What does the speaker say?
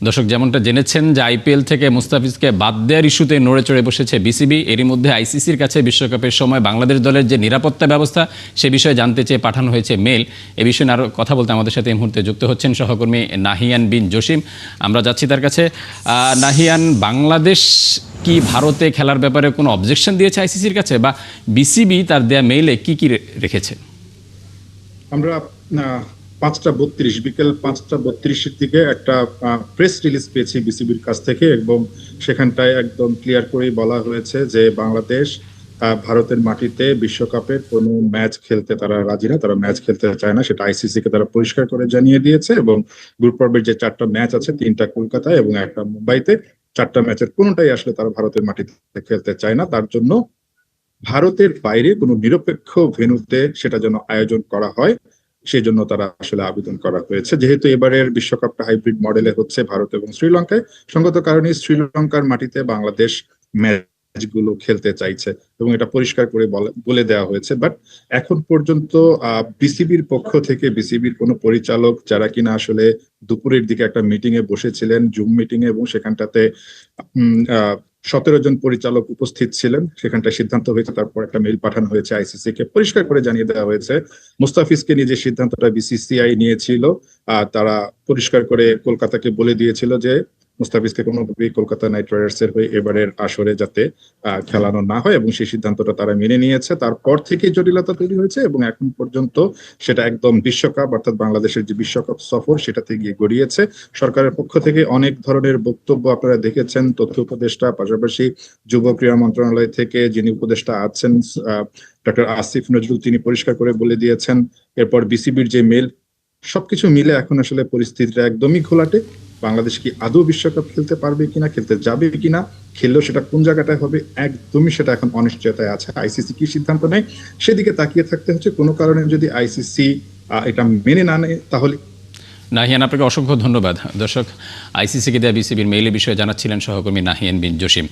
দর্শক, যেমনটা জেনেছেন যে আইপিএল থেকে মুস্তাফিজকে বাদ দেওয়ার ইস্যুতে নড়ে চড়ে বসেছে বিসিবি। এরই মধ্যে আইসিসির কাছে বিশ্বকাপের সময় বাংলাদেশ দলের যে নিরাপত্তা ব্যবস্থা সে বিষয়ে জানতে চেয়ে পাঠানো হয়েছে মেল। এ বিষয়ে আরও কথা বলতে আমাদের সাথে এই মুহূর্তে যুক্ত হচ্ছেন সহকর্মী নাহিয়ান বিন জসিম। আমরা যাচ্ছি তার কাছে। নাহিয়ান, বাংলাদেশ কি ভারতে খেলার ব্যাপারে কোনো অবজেকশন দিয়েছে আইসিসির কাছে, বা বিসিবি তার দেয়া মেইলে কি কি রেখেছে? আমরা 5:32 বিকেল 5:32-এর দিকে একটা প্রেস রিলিজ পেয়েছি বিসিবির কাছ থেকে, এবং সেখানটায় একদম ক্লিয়ার করেই বলা হয়েছে যে বাংলাদেশ ভারতের মাটিতে বিশ্বকাপের কোনো ম্যাচ খেলতে তারা রাজি না, তারা ম্যাচ খেলতে চায় না, সেটা আইসিসি কে তারা পরিষ্কার করে জানিয়ে দিয়েছে। এবং গ্রুপ পর্বের যে 4টা ম্যাচ আছে, 3টা কলকাতায় এবং একটা মুম্বাইতে, 4টা ম্যাচের কোনোটাই আসলে তারা ভারতের মাটিতে খেলতে চায় না। তার জন্য ভারতের বাইরে কোনো নিরপেক্ষ ভেন্যুতে সেটা যেন আয়োজন করা হয়, সেই জন্য তারা আসলে আবেদন করা হয়েছে। যেহেতু এবারের বিশ্বকাপটা হাইব্রিড মডেলে হচ্ছে ভারত এবং শ্রীলঙ্কায়, সঙ্গত কারণে শ্রীলঙ্কার মাটিতে বাংলাদেশ ম্যাচগুলো খেলতে চাইছে এবং এটা পরিষ্কার করে বলে দেওয়া হয়েছে। বাট এখন পর্যন্ত বিসিবির পক্ষ থেকে, বিসিবির কোনো পরিচালক যারা কিনা আসলে দুপুরের দিকে একটা মিটিং এ বসেছিলেন, জুম মিটিং এ, এবং সেখানটাতে 17 জন পরিচালক উপস্থিত ছিলেন, সেখানটা সিদ্ধান্ত হয়েছে। তারপর একটা মেইল পাঠানো হয়েছে আইসিসি কে, পরিষ্কার করে জানিয়ে দেওয়া হয়েছে মুস্তাফিজকে নিয়ে যে সিদ্ধান্তটা বিসিসিআই নিয়েছিল, তারা পরিষ্কার করে কলকাতাকে বলে দিয়েছিল যে মুস্তাফিজকে কোনোভাবেই কলকাতা নাইট রাইডার্সের হয়ে এবারের আসরে যাতে খেলানো না হয়, এবং সেই সিদ্ধান্তটা তারা মেনে নিয়েছে। তারপর থেকে জটিলতা তৈরি হয়েছে এবং এখন পর্যন্ত সেটা একদম বিশ্বকাপ, অর্থাৎ বাংলাদেশের যে বিশ্বকাপ সফর, সেটাতে গিয়ে গড়িয়েছে। সরকারের পক্ষ থেকে অনেক ধরনের বক্তব্য আপনারা দেখেছেন, তথ্য উপদেষ্টা, পাশাপাশি যুব ক্রীড়া মন্ত্রণালয় থেকে যিনি উপদেষ্টা আছেন ডক্টর আসিফ নজরুল, তিনি পরিষ্কার করে বলে দিয়েছেন। এরপর বিসিবির যে মেল, সবকিছু মিলে এখন আসলে পরিস্থিতিটা একদমই ঘোলাটে। বাংলাদেশ কি আদৌ বিশ্বকাপ খেলতে পারবে কিনা, খেলতে যাবে কিনা, খেললেও সেটা কোন জায়গাটায় হবে, একদমই সেটা এখন অনিশ্চয়তায় আছে। আইসিসি কি সিদ্ধান্ত নেয় সেদিকে তাকিয়ে থাকতে হচ্ছে। কোনো কারণে যদি আইসিসি এটা মেনে না নেয় তাহলে। নাহিয়ান, আপনাকে অসংখ্য ধন্যবাদ। দর্শক, আইসিসিকে দেয়া বিসিবির মেইলের বিষয়ে জানাচ্ছিলেন সহকর্মী নাহিয়ান বিন জসিম।